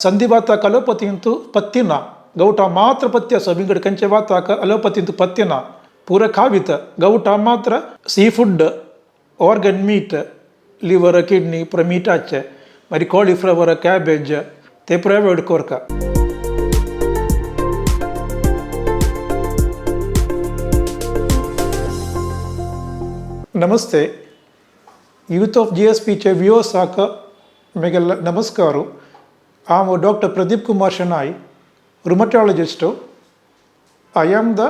ಸಂಧಿವಾತಕ ಅಲೋಪತಿಯಂತೂ ಪತ್ತಿನ ಗೌಟ ಮಾತ್ರ ಪಥ್ಯ ಸಬಿಂಗಡ್ ಕಂಚೆ ವಾತಾಕ ಅಲೋಪತಿಯಂತೂ ಪತ್ತಿನ ಪೂರ ಕಾವಿತ ಗೌಟ ಮಾತ್ರ seafood organ meat liver kidney ಪೂರ ಮೀಟ್ ಆಚೆ మరి ಕಾಲಿಫ್ಲವರ್ ಕ್ಯಾಬೇಜ್ ते ಪೂರ ಅವಾಯ್ಡ್ ಕೋರ್ಕ. ನಮಸ್ತೆ ಯೂತ್ ಆಫ್ GSP चे व्यूअर्स आक मेगेल नमस्कारू. I am Dr. Pradeep Kumar Shanai, rheumatologist. I am the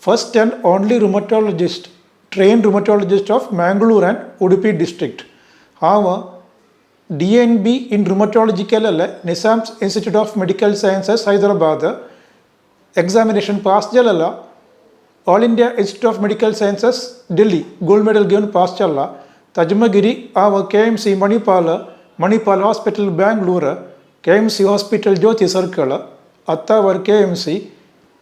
first and only rheumatologist, trained rheumatologist of Mangalore and Udupi district. I am DNB in rheumatology kellale Nizam's Institute of Medical Sciences Hyderabad. Examination pass jalala All India Institute of Medical Sciences Delhi gold medal given pass challa. Tajmagiri our KMC Manipal Hospital Bangalore, KMC Hospital Jyoti Circle, Attawar KMC,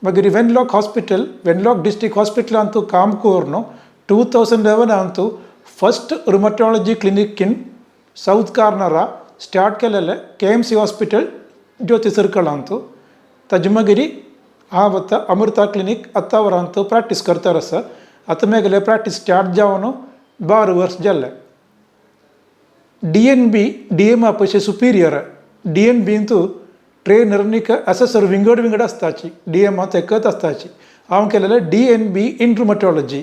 Magiri Venlock Hospital, Venlock District Hospital antu Kamkurno, 2011 antu first rheumatology clinic in South Karnara, start kelele KMC Hospital Jyoti Circle antu, Tajmagiri Avata Amrita Clinic Attawar antu practice kartara sir, Atamegale practice start javano bar verse jalle. DNB DM ಅಪೇಕ್ಷೆ superior DNB ಅಂತೂ ಟ್ರೈನರ್ನಿಕ ಅಸೆಸರ್ ವಿಂಗಡ್ ಅಸ್ತಾಚಿ DM ಅಂತ ಎಕ್ಕತ್ ಅಸ್ತಾಚಿ ಅವನ ಕೆಲಲ್ಲ DNB ಇನ್ rheumatology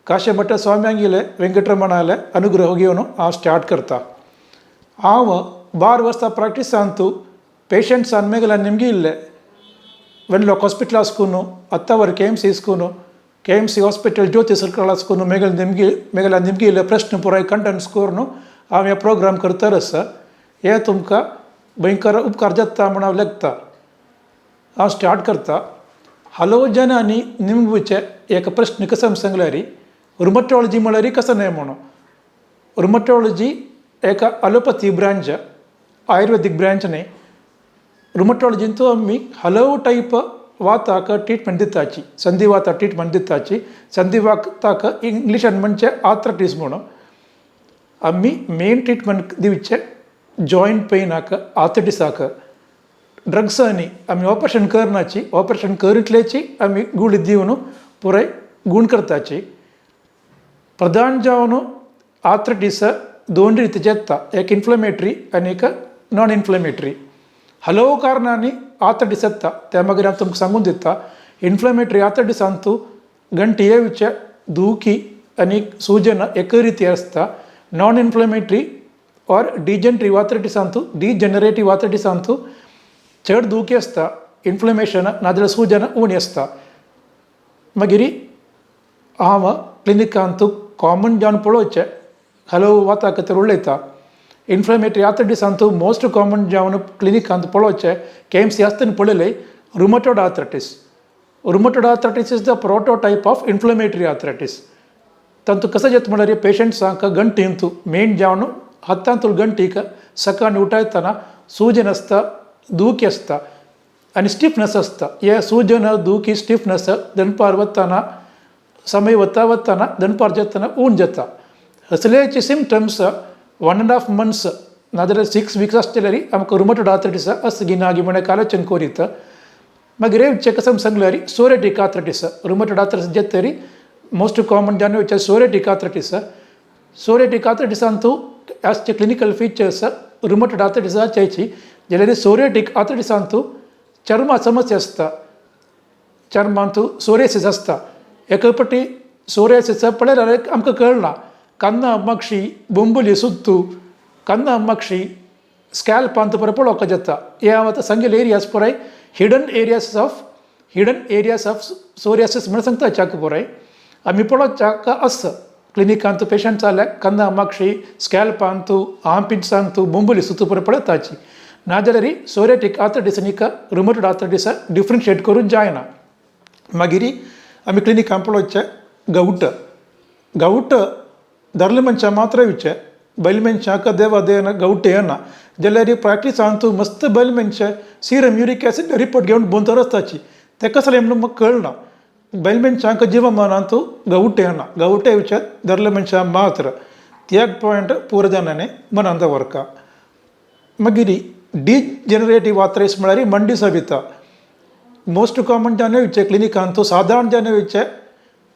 ಕಾಶಮಠ ಸ್ವಾಮ್ಯಾಂಗಿಲೆ ವೆಂಕಟರಮಣಾಲೆ ಅನುಗ್ರಹ ಹೋಗಿಯವನು ಆ start ಕರ್ತಾ ಆವ bar ವರ್ಷ practice ಅಂತೂ patients ಅನ್ಮೇಗಲ ನಿಮಗೆ ಇಲ್ಲೇ ವೆನ್ಲಾಕ್ ಹಾಸ್ಪಿಟಲ್ ಹಾಸ್ಕೂನು ಹತ್ತವರ್ KMC ಇಸ್ಕೂನು KMC Hospital Jyoti Circle ಹಾಸ್ಕೊಂಡು ಮೇಗಲ ನಿಮ್ಗೆ ಇಲ್ಲ ಪ್ರಶ್ನೆ ಪೂರ ಕಂಟೆಂಟ್ ಸ್ಕೋರ್ನು ಆಮೇಲೆ ಪ್ರೋಗ್ರಾಮ್ करता सर ये तुमका भयंकर उपकार जाता म्हणा लगता हांव स्टार्ट करता. हलव जनांनी निमगे विचे एक प्रश्न कसं सांगल्यारी रुमटॉलॉजी म्हळ्यार कसं नाही म्हणून रुमटॉलॉजी एक अलोपॅथी ब्रांच आयुर्वेदिक ब्रांच नाही. रुमटॉलॉजींतू आम्ही हलव टाईप वाताक ट्रीटमेंट दिताची संधिवात ट्रीटमेंट दिताची संधिवाताक इंग्लिशान म्हणजे आर्थरायटिस म्हणून आम्ही मेन ट्रीटमेंट दिवचे जॉइंट पेन आक आर्थरायटिस आक ड्रग्स आनी आम्ही ऑपरेशन करनाची ऑपरेशन करितलेची आम्ही गुळी दिवन पुराय गुण करताची. प्रधान जावन आर्थरायटिस दोन रितीचे येता एक इन्फ्लेमेटरी आनी एक नॉन इन्फ्लेमेटरी. हलव कारणांनी आर्थरायटिस येता त्या मागीर हांव तुमकां सांगून दिता. इन्फ्लेमेटरी आर्थरायटिस अंतू गंटी हे विचे दुखी आनी सूजन एक रिती आसता. नॉन इन्फ्लेमेटरी और degenerative arthritis Antu degenerative arthritis Antu चड दुखी आसता इन्फ्लेमेशन नाजाल्यार सूजन उणी आसता. मागीर हांव क्लिनिकांतू कॉमन जावन पळोवचें हलव वाताक तर उलयता. इन्फ्लेमेटरी आर्थरायटिस अंतू मोस्ट कॉमन जावन क्लिनिकांत पळोवचें KMC आसतना पळयलें rheumatoid arthritis. Rheumatoid arthritis is the prototype of inflammatory arthritis. तांतू कसं जाता म्हळ्यार पेशंट्सांक गंटींतू मेन जावन हत्तांतूल गंटीक सकाळी उठयतना सूजन आसता दुखी आसता आनी स्टिफनेस आसता. हे सूजन दुखी स्टिफनेस दनपार वतना समय वतना दनपार जेतना ऊन जाता. असलेचे सिम्टम्स 1.5 months नाजाल्यार 6 weeks आसतल्यार आमकां रुमटॉयड आर्थरायटिस असगिनागी म्हण आलोचन कोरीत. मागीर विचे कसं सांगल्यार सोरेटिक arthritis rheumatoid arthritis जेतरी most common जावन विचे सोरेटिक आर्थरायटिस. सोरेटिक आर्थरायटिस अंतू आसचे क्लिनिकल फीचर्स रुमटॉयड आर्थरायटिसाची जाल्यार सोरेटिक आर्थरायटिस अंतू चर्मा समस्या आसता. चर्मांतू सोरियासीस आसता. एक पटी सोरियासीस पळयल्यार आमकां कळना कन्न अम्माक्षी बొంబులి सुत्तू कन्न अम्माक्षी स्कॅल्प अंत पुरो पळोवपाक जाता. हे हांव आतां सांगिल्ले एरियाज पुराय हिडन एरियाज ऑफ सोरियासीस म्हणून सांगता चाक पुराय आमी पळोवचाक आस क्लिनिकांत पेशंट जाल्यार कन्न अम्माक्षी स्कॅल्प अंतू आर्मपिट्स अंतू बొంబులి सुत्तू पुरो पळयताची. नाजाल्यार सोरियाटिक आर्थरायटिस आनी रुमटॉयड आर्थरायटिस डिफरन्शिएट करूंक जायना. मागीर आमी क्लिनिकांत पळोवचें गावट धरले मनशा मात्र विचे बैल मनशाक देवा देना गावट येना जाल्यार प्रॅक्टीस अंतू मस्त बैल मनशा सीरम युरिक एसिड रिपोर्ट घेवन बोंतर आसताची तेका सगळें म्हणून म्हाका कळना. बैल मनशांक जिवमान अंतू गावट येना गावटे विचे धरले मनशा मात्र त्याग पाಯಿಂಟ್ ಪೂರ್ವಜನನೇ ಮನಂದ ವರ್ಕ मागीर डिजेनरेटिव आर्थरायटीस म्हळ्यार मंडी सविता. मोस्ट कॉमन जावन विचे क्लिनिकांत साधारण जावन विचे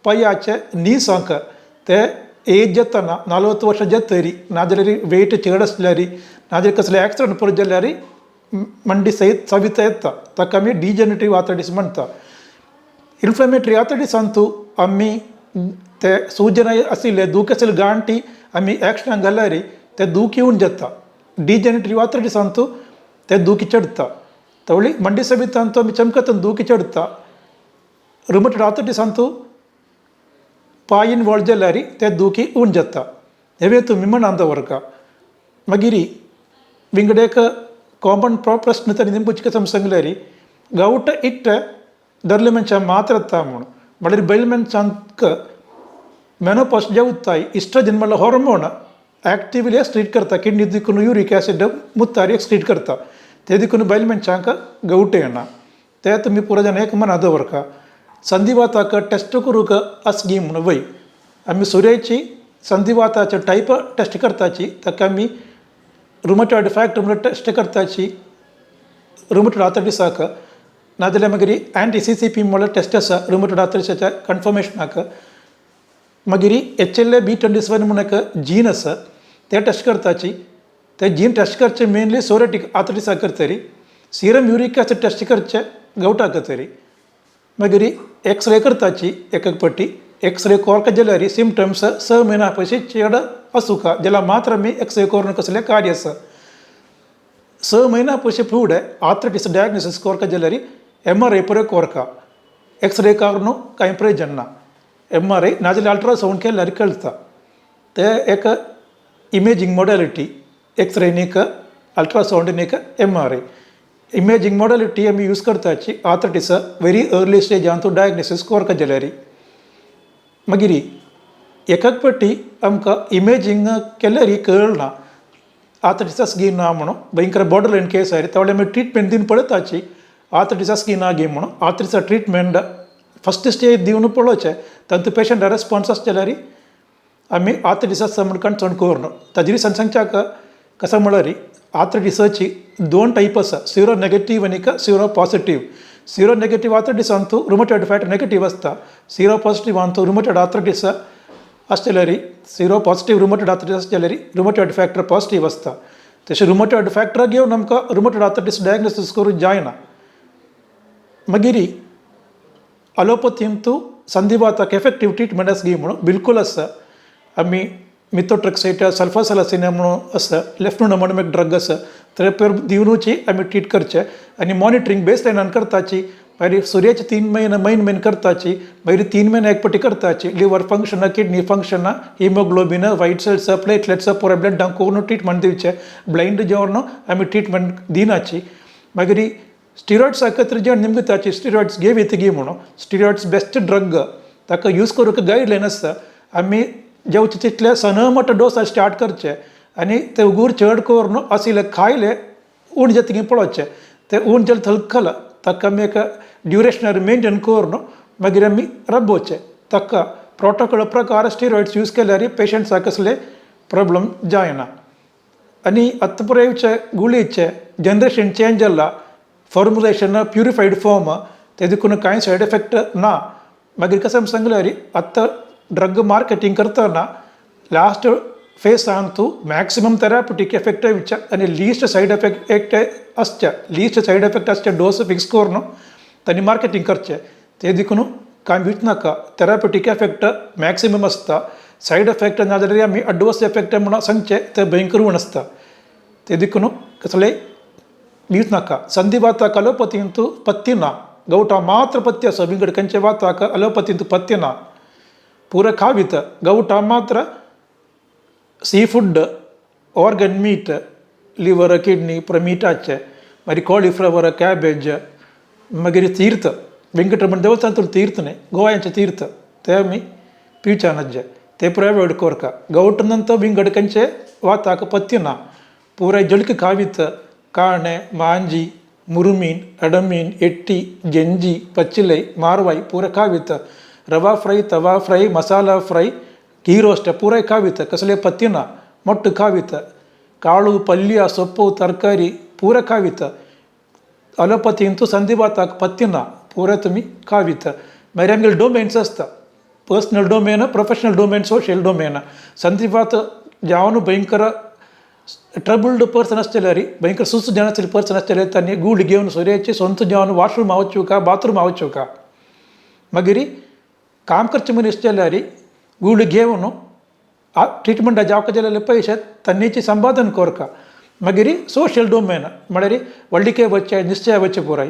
पांयाचे नीसांक ते एज जेतना 40 वर्ष जेतरी नाजाल्यार वेट चड आसल्यार नाजाल्यार कसले एक्सिडेंट पडत जाल्यार मंडी सयत सविता येता. ताका आमी डिजेनरेटिव आर्थरायटीस म्हणटा. इन्फ्लेमेटरी आर्थरायटीसांतू आमी ते सूजन आशिल्ले दूख आशिल्ले गांठी आमी एक्शनाक घाल्यार ते दूख येवन जाता. डिजेनरेटिव आर्थरायटीसांतू ते दूख चडटा. तवळी मंडी सवितांतू आमी चमकतन दूख चडटा. रुमॅटॉयड आर्थरायटीसांतू पांय वळ जाल्यार ते दूख येवन जाता. हेवे तुमी मनांत दवरका. मागीर विंगड एक कॉमन प्रश्न तरी निंबूचके सांगल्यार गांवठ इट्ट दरले मनशां मात येता म्हूण म्हळ्यार बैल मनशांक मेनोपॉज जेवताय इस्ट्रोजन म्हणल्यार हॉर्मोन एक्टिवली स्ट्रीट करता. किडनी देखून युरीक एसीड मुतार स्ट्रीट करता. ते देखून बैल मनशांक गवट येना. ते तुमी पुरो जाण एक मनांत दवरका. संधिवाताक टेस्ट करूंक आसगी म्हूण वय आमी सुरयची संधिवाताचे टायप टेस्ट करताची. ताका आमी रुमॅटॉयड फॅक्टर म्हणून टेस्ट करताची रुमॅटॉयड आर्थरायटीसाक. नाजाल्यार मागीर एंटी-CCP म्हणल्यार टेस्ट आसा रुमॅटॉयड आर्थरायटीसाच्या कन्फर्मेशनाक. मागीर HLA-B27 म्हणून एक जीन आसा ते टेस्ट करताची. ते जीन टेस्ट करचे मेनली सोरेटिक आर्थरायटीसाक करतरी. सिरम युरीक एसीड टेस्ट करचे गवटाक करतरी. मागीर एक्सरे करताची एक पट्टी. एक्सरे कोरक जाल्यार सिमटम्स 6 म्हयन्या पयशे चड आसूं जाल्यार मात्र आमी एक्सरे करून कसलें कार्य आसा. 6 म्हयन्या पयशे फुडें आर्थरायटीस डायग्नोसीस कोरक जाल्यार MRI पुरो कोरका. एक्सरे कारून कांय प्रयोजन ना. MRI नाजाल्यार अल्ट्रासावंड केल्यार कळटा. ते एक इमेजींग मॉडेलिटी एक्सरे नीक अल्ट्रासावंड नीक MRI. इमेजींग मॉडेलिटी आमी यूज करताची आर्थरायटीस व्हेरी अर्ली स्टेजांतू डायग्नोसीस कोरक जाल्यार. मागीर एकाक पट्टी आमकां इमेजींग केल्यार कळना आर्थरायटीस गी ना म्हणून भयंकर बॉर्डर लायन केस आयली. त्यावेळी आमी ट्रिटमेंट दिवन पळयताची आर्थरायटीस गी ना गी म्हणून. आर्थरायटीस ट्रिटमेंट फस्ट स्टेज दिवन पळोवचें. तातूंत पेशंट रेस्पॉन्स आसा जाल्यार आमी आर्थरायटीस म्हूण कन्सर्न करून. ताजे रिजन सांगच्याक कसा म्हळ्यार आर्थरायटीसाची 2 टायप आसा सिरो नेगेटीव आनी सिरो पॉझिटीव. सिरो नेगेटीव आर्थरायटीसांतू रुमॅटॉयड फॅक्टर नेगेटीव आसता. सिरो पॉझिटीवांतू रुमॅटॉयड आर्थरायटीस आसा जाल्यार सिरो पॉझिटीव रुमॅटॉयड आर्थरायटीस आसा जाल्यार रुमॅटॉयड फॅक्टर पॉझिटीव आसता. तशें रुमॅटॉयड फॅक्टर घेवन आमकां रुमॅटॉयड आर्थरायटीस डायग्नोसीस करूंक जायना. मागीर अलोपथींतू संधिवाताक एफेक्टीव ट्रिटमेंट आसा गी म्हणून बिलकुल आसा. आमी मिथोट्रेक्सेट सल्फासेलासिन म्हणून आसा लेफ्टनोन म्हणून एक ड्रग आसा ते दिवनूची आमी ट्रीट करचे. आनी मॉनिटरींग बेस लायनान करताची. मागीर सुर्याची 3 म्हयने करताची. मागीर 3 म्हयने एक पट्टी करताची. Liver function kidney function haemoglobin white cells platelets पुरो ब्लडाक करून ट्रिटमेंट दिवचे. ब्लायंड जेवन आमी ट्रिटमेंट दिनाची. मागीर स्टिरॉयड्स खातीर जे निमताची स्टिरॉयड्स घेवीत गी म्हणून. स्टिरॉयड्स बेस्ट ड्रग ताका यूज करूंक गायडलायन आसा. आमी जेवचे तितले सनमट डोस स्टार्ट करचे आनी ते उगूर चड करून आशिल्ले खायले उण जेतगी पळोवचे. ते उण जेल थलकला ताका आमी एक ड्युरेशनर मेंटेन करून मागीर आमी राबोवचे. ताका प्रोटोकॉल प्रकार स्टिरॉयड्स यूज केल्यार पेशंट्साक कसले प्रॉब्लम जायना. आनी आतां पुरेचे गुळीचे जनरेशन चेंज जाला. फॉर्मुलेशन प्युरिफायड फॉर्म ते देखून कांय सायड इफेक्ट ना. मागीर कशें सांगल्यार आतां ड्रग मार्केटिंग करतना लास्ट फेसांतू मॅक्सिमम थेराप्युटीक एफेक्टिव्ह आनी लीस्ट सायड इफेक्ट आसचे डोस फिक्स करून तांणी मार्केटिंग करचें. ते देखून कांय भिवच नाका. थेराप्युटीक एफेक्ट मॅक्सिमम आसता. सायड इफेक्ट ना जाल्यार आमी अडवर्स इफेक्ट म्हणून सांगचे ते भयंकर उण आसता. ते देखून कसलेय भिवच नाका. संधिवाताक अलोपथींतू पथ्य ना. गवटा मात्र पथ्य आसा. विंगड खंयचे वाताक अलोपथींतू पथ्य ना. पुरो खावीत गवटा मात्र seafood organ meat liver kidney पुरो मीटाचे. मागीर कॉलीफ्लवर कॅबेज मागीर तीर्थ वेंकटरमण देवस्थानांतून तीर्थ न्ही गोंयांचे तीर्थ ते आमी पिवचे नजे. ते पुरो अवॉयड कोरका. गवट नंतर विंगड खंयचे वाताक पथ्य ना. पुराय जळक खावीत काणे मांजी मुरुमीन अडमीन एट्टी जेंजी पच्चिले मारवाई पुरो खावीत. रवा फ्राय तवा फ्राय मसाला फ्राय घी रोस्ट पुराय खावीत. कसले पथ्य ना. मोट्ट खावीत. ಕಾಳು ಪಲ್ಯ ಸೊಪ್ಪು ತರಕಾರಿ ಪೂರ ಕಾವಿತ अलोपथी इंतू संधिवाताक पत्तीना पूरा तुम्ही कावित मागीर आमगेले डोमेन्स आसता personal domain professional domain social domain संधिवात जावन भयंकर ट्रबल्ड पर्सन आसतले भयंकर सुस्त जन आसतले पर्सन आसतले तांणी गूळ घेवन सोऱ्याची सोंत जावन वॉशरूम आवच्यो का बाथरूम आवच्यो का मागीर काम करचे मनीस जाल्यार गूळ घेवन ट्रिटमेंटा जावका जाल्यार पयशे तांणीची संपादन करका मागीर सोशल डोमेन म्हळ्यार व्हडलिके वच्चे निश्चय वच्चे पुराय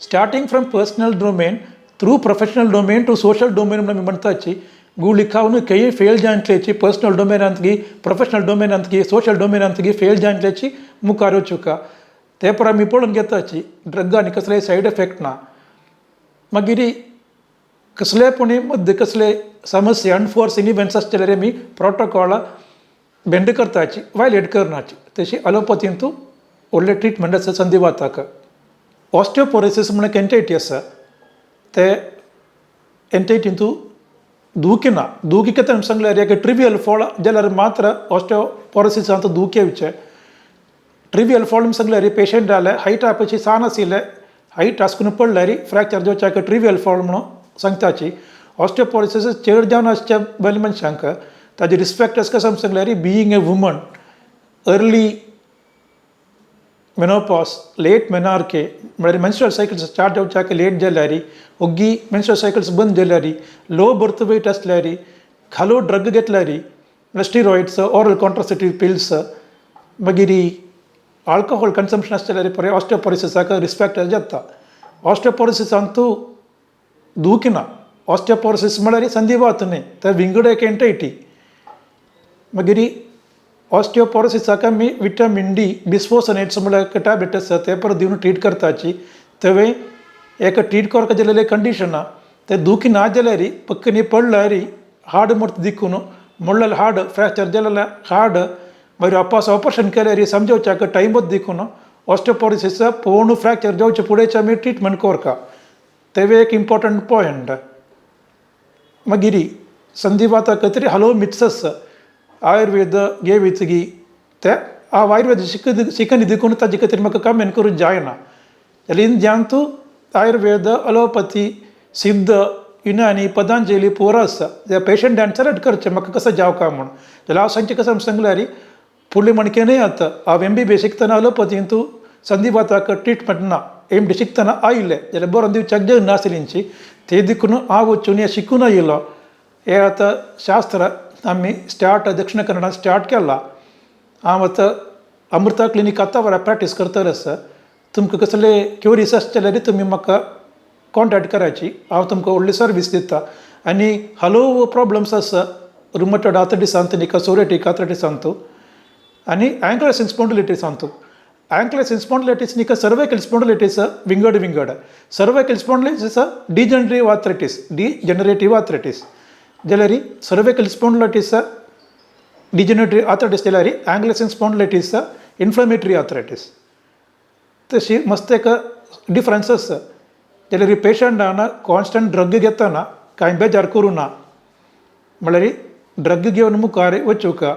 starting from personal domain through professional domain to social domain म्हणून आमी म्हणटाची गुळिखावन कई फेल जायतलेची पर्सनल डोमेनांतगी प्रोफेशनल डोमेनांतगी सोशल डोमेनांतगी फेल जायतलेची मुखार वचुका ते पर आमी पळोवन घेताची ड्रगांनी कसलेय सायड इफेक्ट ना मागीर कसलेपणी मध्य कसले समस्या अनफोर्सिन इव्हेंट्स आसतले आमी प्रोटोकॉल बेंड करताची वायलेट करनाची तशी अलोपथींतू व्हडले ट्रिटमेंट आसा संधिवाताक ऑस्टियोपोरोसिस म्हणून एंटायटी आसा ते एंटायटींतू दुखी ना दुखी कितें सांगल्यार एक ट्रिवियल फॉल जाल्यार मात्र ऑस्टियोपोरोसिसांत दुखे येवचे ट्रिवियल फॉल सांगल्यार पेशंट जाल्यार हायट आपयची सान आशिल्ले हायट आसकून पडल्यार फ्रॅक्चर जावचे ट्रिवियल फॉल म्हणून सांगताची ऑस्टियोपोरोसिस चड जावन आसच्या बरे मनशांक ताजे रिस्क फॅक्टर्स कसं सांगल्यार being a woman early menopause late menarche म्हळ्यार मेन्स्ट्रुअल सायकल्स स्टार्ट जावच्याक लेट जाल्यार ओग्गी मेन्स्ट्रुअल सायकल्स बंद जाल्यार लो बर्थ वेट आसल्यार खालो ड्रग घेतल्यार स्टिरॉइड्स ऑरल कॉन्ट्रासेप्टिव्ह पिल्स मागीर आल्कोहॉल कन्सम्पशन आसल्यार पळय ऑस्टियोपोरोसिसाक रिस्क फॅक्टर जाता ऑस्टियोपोरोसिसांतू दुखी ना ऑस्टियोपोरोसिस म्हळ्यार संधिवात न्ही तर विंगड एक एंटायटी मागीर ऑस्टियोपोरोसिसाक आमी विटामीन डी बिस्फोसनेट्स म्हळ्यार एक टॅबलेट आसा ते पर दिवन ट्रीट करताची तेवे एक ट्रीट करता जाल्यार कंडिशन ते दुखी ना जाल्यार पक्कनी पडल्यार हार्ड मूर्त दिकून मोडलें हार्ड फ्रॅक्चर जाल्यार हार्ड मागीर वापस ऑपरेशन केल्यार समजोवच्याक टायमूच दिकून ऑस्टियोपोरोसिस पूर्ण फ्रॅक्चर जावचे फुडेंचे आमी ट्रिटमेंट करता तेवे एक इम्पॉर्टंट पॉयंट मागीर संधिवाताक तरी हलो मिथ्स आसा आयुर्वेद घे वेचगी ते आयुर्वेद शिकनी देखून ताजे खातीर म्हाका कमेंट करूंक जायना जाल्यार ज्यांतू आयुर्वेद अलोपथी सिद्ध युनानी पतंजली पुरो आसा त्या पेशंटान सेलेक्ट करचें म्हाका कसं जावका म्हूण जाल्यार हांव सांगचें कसं सांगल्यार फुडले मणकेनय आतां हांव MBBS शिकतना अलोपथींतू संधिवाताक ट्रिटमेंट ना MD शिकतना आयिल्लें जाल्यार बरोवन दिवच्याक जग नासलींची ते देखून हांव वचून हें शिकून आयिल्लो हें आतां शास्त्र आमी स्टार्ट दक्षिण कन्नडांत स्टार्ट केला हांव आतां अमृता क्लिनीक आतां वरां प्रॅक्टीस करतलो आसा तुमकां कसले क्युरीस आसचे जाल्यार तुमी म्हाका कॉन्टॅक्ट करायची हांव तुमकां व्हडली सर्वीस दिता आनी हलो प्रॉब्लम्स आसा रुमॅटॉयड आर्थरायटिसांत न्ही सोरियाटिक आर्थरायटिसांत आनी अँक्युलर स्पॉन्डिलायटिसांत अँक्युलर स्पॉन्डिलायटीस न्ही सर्वाइकल स्पॉन्डिलायटीस विंगड सर्वाइकल स्पॉन्डिलायटीस डिजनरेटिव्ह आर्थरायटीस जाल्यार सर्वाइकल स्पॉन्डिलायटीस डिजनरेटिव्ह आर्थरायटीस जाल्यार अँक्युलर स्पॉन्डिलायटीस इन्फ्लेमेटरी आर्थरायटीस तशी मस्त एक डिफरन्स आसा जाल्यार पेशंटान कॉन्स्टंट ड्रग घेतना कांय बेजार करूं ना म्हळ्यार ड्रग घेवन मुखार वचूका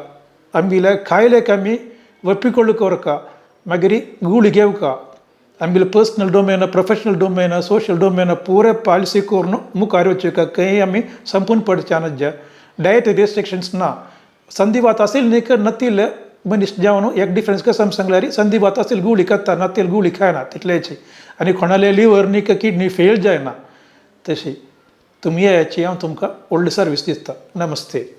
आमगेल्या खायलेक आमी ಒಪ್ಪಿಕೊಳ್ಳು ಕೊರಕ ಮಗರಿ ಗೂಳಿ ಗೆವಕ ಆಮೇಲೆ personal domain professional domain social domain ಪೂರೆ ಪಾಲಿಸಿ ಕೋರ್ನು ಮುಖಾರಿ ವಚ್ಚುಕ ಕೈ आम्ही संपूर्ण पडचानज डायट रेस्ट्रिक्शन्स ना संधिवात असेल नेक नतील मनीस जावन एक डिफरन्स कसं सांगल्यार संधिवात असेल गुळी खाता नतील गुळी खायना तितल्याची आनी कोणाले लिव्हर नीक किडनी फेल जायना तशी तुमी याची हांव तुमकां व्हडली सर्वीस दिता नमस्ते.